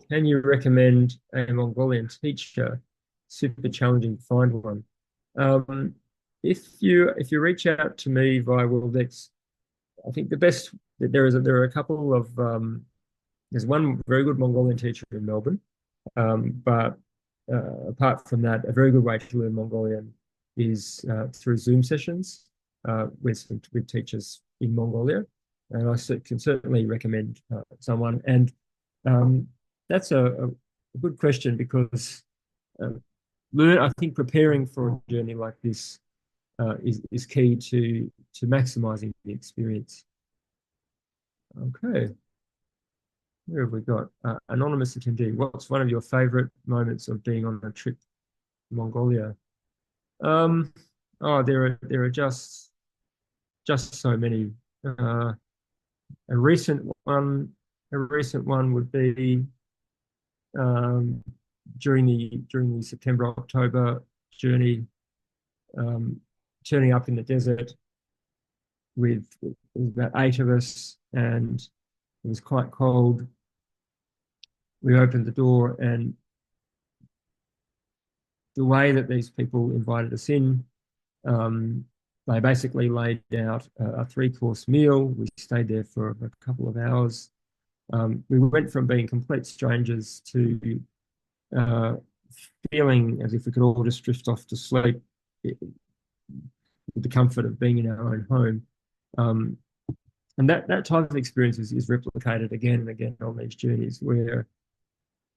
Can you recommend a Mongolian teacher? Super challenging to find one. Um, if you reach out to me via WorldX, I think the best there are a couple of there's one very good Mongolian teacher in Melbourne, but apart from that, a very good way to learn Mongolian is through Zoom sessions with teachers in Mongolia, and can certainly recommend someone. And um, that's a good question because uh, I think preparing for a journey like this is key to maximizing the experience. Okay, where have we got? Anonymous attendee. What's one of your favorite moments of being on a trip to Mongolia? Um, oh, there are just so many. Uh, a recent one, a recent one would be um, during the September October journey, um, turning up in the desert with about eight of us, and it was quite cold. We opened the door, and the way that these people invited us in, um, they basically laid out a three-course meal. We stayed there for a couple of hours. We went from being complete strangers to uh, feeling as if we could all just drift off to sleep with the comfort of being in our own home. Um, and that type of experience is replicated again and again on these journeys where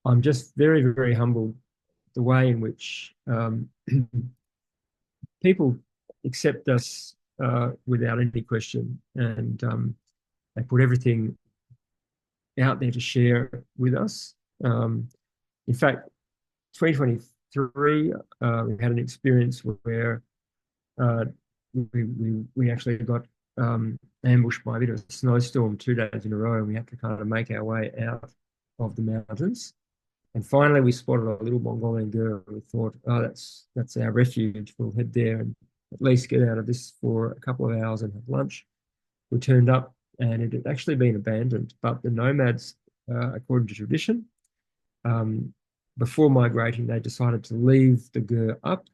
I'm just very, very humbled the way in which people accept us without any question, and they put everything out there to share with us. In fact, 2023, we had an experience where uh, we actually got ambushed by a bit of a snowstorm 2 days in a row, and we had to kind of make our way out of the mountains. And finally, we spotted a little Mongolian girl. We thought, oh, that's our refuge. We'll head there and at least get out of this for a couple of hours and have lunch. We turned up, and it had actually been abandoned. But the nomads, according to tradition, um, before migrating, they decided to leave the gur up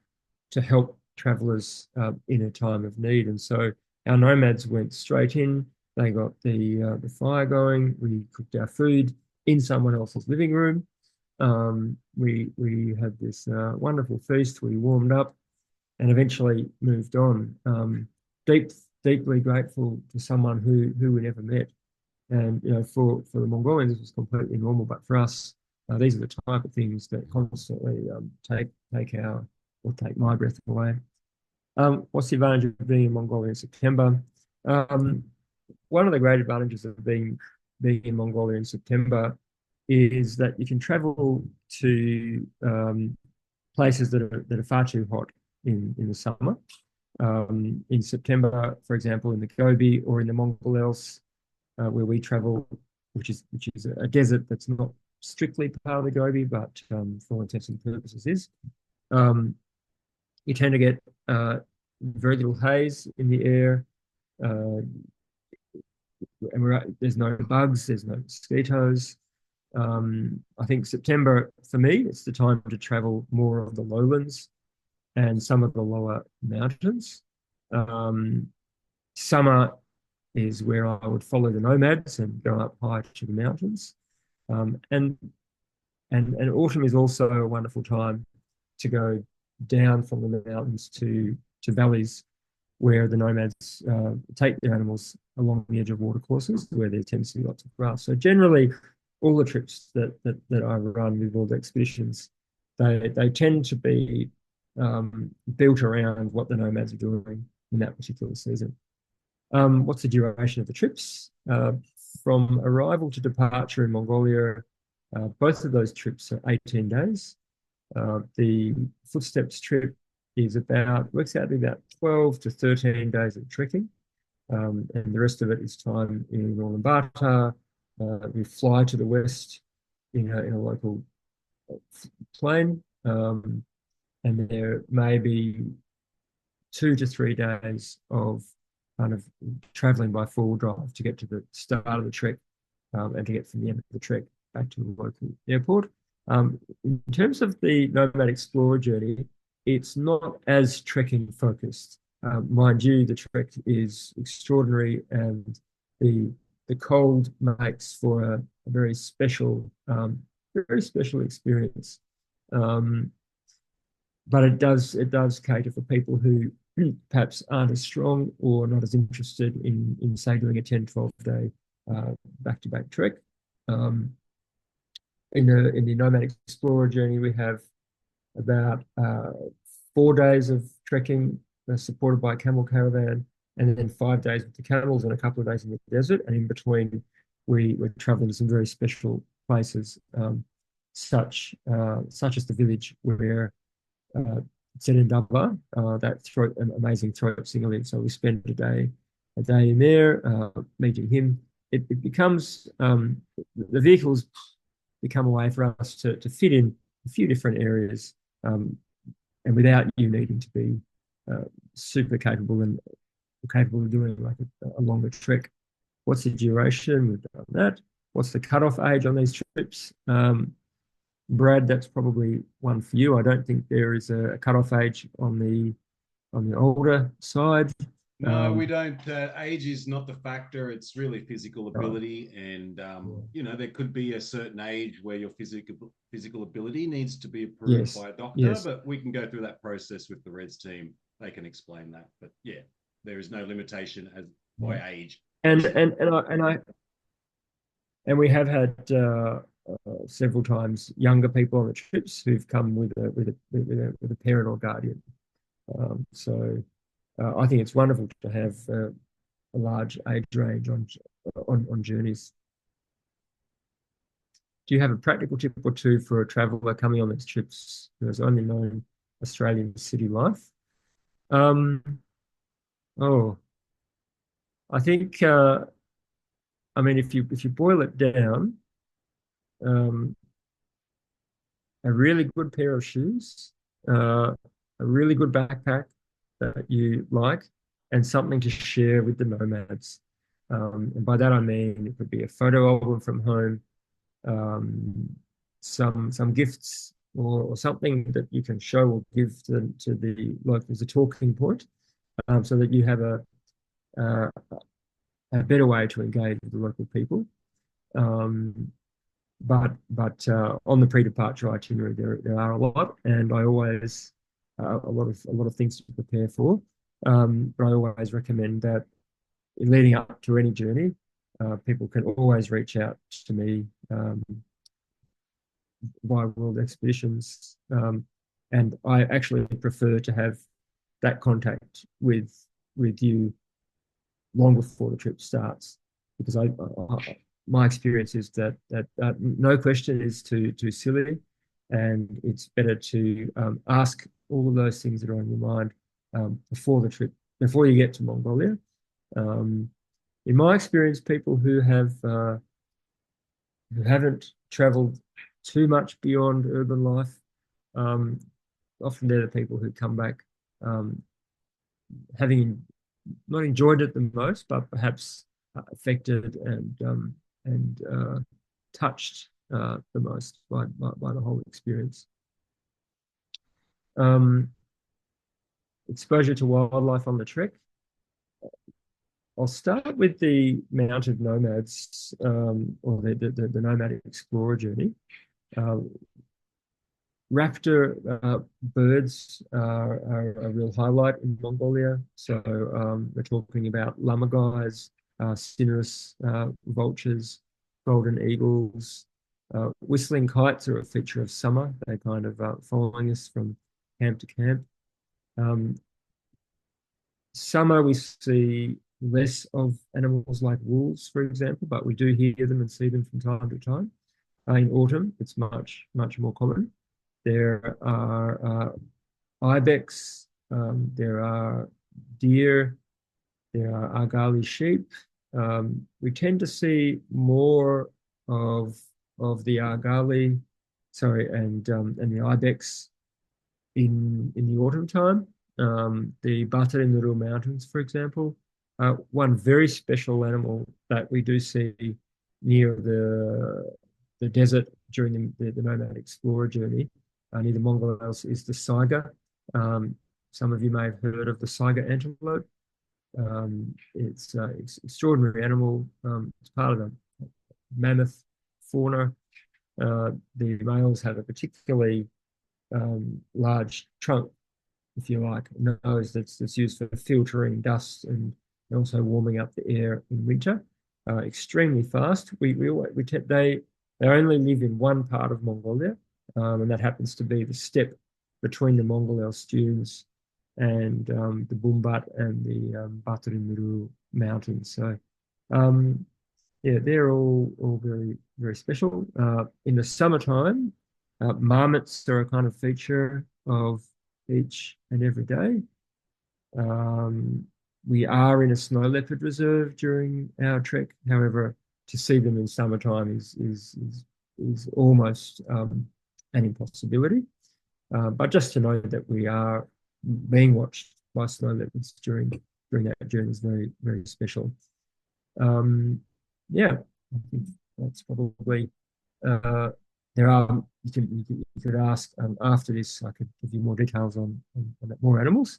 to help travelers in a time of need. And so our nomads went straight in. They got the fire going. We cooked our food in someone else's living room. We had this wonderful feast. We warmed up and eventually moved on. Deeply grateful to someone who we never met. And for the Mongolians, this was completely normal, but for us, these are the type of things that constantly take my breath away. What's the advantage of being in Mongolia in September? Um, One of the great advantages of being in Mongolia in September is that you can travel to places that are far too hot in the summer. In September, for example, in the Gobi or in the Mongols, where we travel, which is a desert that's not strictly part of the Gobi, but for all intents and purposes is. Um, you tend to get very little haze in the air, uh, and there's no bugs, there's no mosquitoes. I think September, for me, it's the time to travel more of the lowlands and some of the lower mountains. Um, Summer is where I would follow the nomads and go up high to the mountains. And autumn is also a wonderful time to go down from the mountains to valleys where the nomads take their animals along the edge of watercourses where there tends to be lots of grass. So generally, all the trips that I run with all the expeditions, they tend to be built around what the nomads are doing in that particular season. What's the duration of the trips? From arrival to departure in Mongolia, both of those trips are 18 days. The footsteps trip works out to be about 12 to 13 days of trekking. And the rest of it is time in Ulaanbaatar. We fly to the west in a local plane, and there may be 2 to 3 days of kind of traveling by 4-wheel drive to get to the start of the trek and to get from the end of the trek. back to the local airport. In terms of the Nomad Explorer journey, it's not as trekking focused. Mind you, the trek is extraordinary, and the the cold makes for a very special experience. Um, but it does cater for people who perhaps aren't as strong or not as interested in say doing a 10, 12 day back-to-back trek. Um, in the Nomadic Explorer journey, we have about 4 days of trekking supported by a camel caravan, and then 5 days with the camels and a couple of days in the desert. And in between, we're traveling to some very special places, such as the village where Sedendaba, that an amazing throat singer lives. So we spend a day in there, meeting him. It becomes the vehicles become a way for us to fit in a few different areas, and without you needing to be uh, super capable of doing like a longer trek. What's the duration? We've done that. What's the cutoff age on these trips? Brad, that's probably one for you. I don't think there is a cutoff age on the older side. No, we don't. Age is not the factor. It's really physical Oh, ability, and yeah. there could be a certain age where your physical ability needs to be approved Yes, by a doctor. yes. But we can go through that process with the Reds team. They can explain that. But yeah, there is no limitation as Yeah. by age. And we have had several times younger people on the trips who've come with a parent or guardian. So I think it's wonderful to have a large age range on journeys. Do you have a practical tip or two for a traveller coming on these trips who has only known Australian city life? Um, oh, I think I mean if you boil it down, um, a really good pair of shoes, a really good backpack that you like, and something to share with the nomads. And by that I mean it could be a photo album from home, um, some gifts, or something that you can show or give to the locals, a talking point, so that you have uh, a better way to engage with the local people. Um, but on the pre-departure itinerary, there are a lot, and I always a lot of things to prepare for. But I always recommend that leading up to any journey, people can always reach out to me via World Expeditions, and I actually prefer to have that contact with you long before the trip starts, because my experience is that no question is too silly, and it's better to ask all of those things that are on your mind before the trip, before you get to Mongolia. Um, in my experience, people who haven't travelled too much beyond urban life, um, often they're the people who come back um, having not enjoyed it the most, but perhaps affected and touched the most by the whole experience. Um, Exposure to wildlife on the trek. I'll start with the mounted nomads, or the nomadic explorer journey. Uh, Raptor birds are a real highlight in Mongolia. So we're talking about lammergeiers, cinereous vultures, golden eagles. Whistling kites are a feature of summer. They kind of following us from camp to camp. Um, Summer we see less of animals like wolves, for example, but we do hear them and see them from time to time. In autumn, it's much more common. There are ibex, there are deer, there are argali sheep. We tend to see more of the argali, sorry, and the ibex in the autumn time. The butter in the Little Mountains, for example, one very special animal that we do see near the desert during the nomad explorer journey near the Mongols is the Saiga. Some of you may have heard of the Saiga antelope. It's extraordinary animal. It's part of the mammoth fauna. The males have a particularly large trunk, if you like, a nose that's used for filtering dust and also warming up the air in winter. Extremely fast. They only live in one part of Mongolia, and that happens to be the steppe between the Mongol dunes and the Bumbat and the Baturimiru mountains. So, yeah, they're all very very special. In the summertime, marmots are a kind of feature of each and every day. Um, we are in a snow leopard reserve during our trek. However, to see them in summertime is almost an impossibility. But just to know that we are being watched by snow leopards during that journey is very very special. Yeah, I think that's probably uh, there are you could ask after this. I could give you more details on more animals.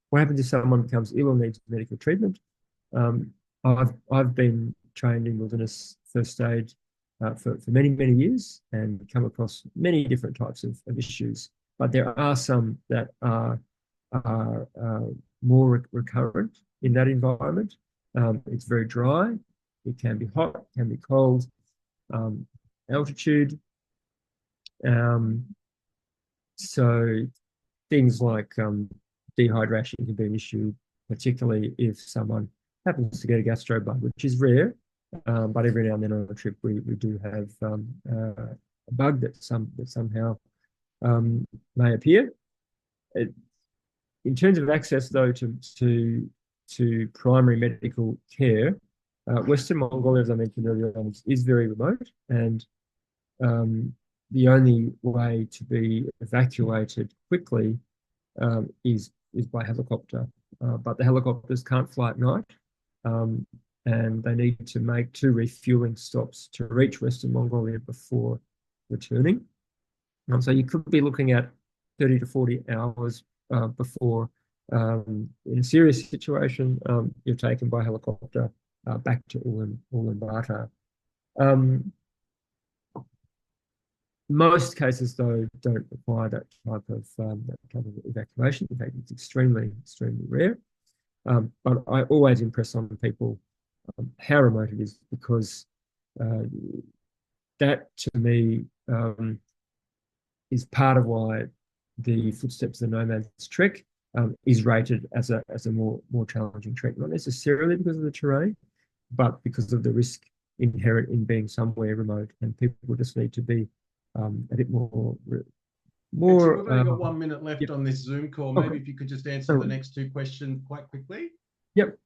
What happens if someone becomes ill or needs medical treatment? Um, I've been trained in wilderness first aid for many years and come across many different types of issues. But there are some that are more recurrent in that environment. It's very dry. It can be hot, it can be cold, altitude. Um, so things like dehydration can be an issue, particularly if someone happens to get a gastro bug, which is rare. But every now and then on a trip, we do have a bug that somehow may appear. In terms of access, though, to primary medical care, Western Mongolia, as I mentioned earlier on, is very remote, and the only way to be evacuated quickly is by helicopter. But the helicopters can't fly at night, and they need to make 2 refueling stops to reach Western Mongolia before returning. So you could be looking at 30 to 40 hours before, in a serious situation, you're taken by helicopter back to Ulaanbaatar. Most cases, though, don't require that type of evacuation. In fact, it's extremely rare. But I always impress on people how remote it is, because that, to me, is part of why the Footsteps of the Nomads trek is rated as a more challenging trek, not necessarily because of the terrain, but because of the risk inherent in being somewhere remote, and people just need to be a bit more. We've only got 1 minute left yep. on this Zoom call. Maybe if you could just answer the next 2 questions quite quickly. Yep,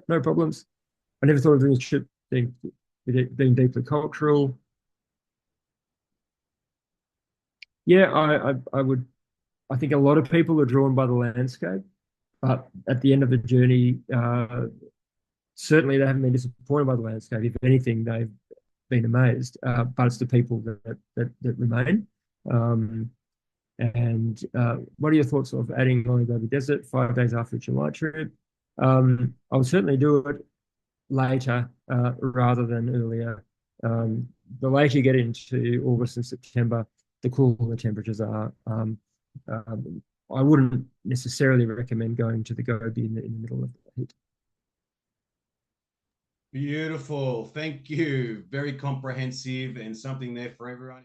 no problems. I never thought of doing this trip being deeply cultural. Yeah, I would. I think a lot of people are drawn by the landscape, but at the end of the journey, certainly they haven't been disappointed by the landscape. If anything, they've been amazed. But it's the people that remain. And what are your thoughts of adding Mongolia Desert 5 days after a July trip? I would certainly do it later rather than earlier. The later you get into August and September, the cooler the temperatures are. I wouldn't necessarily recommend going to the Gobi in the middle of the heat. Beautiful. Thank you. Very comprehensive and something there for everyone.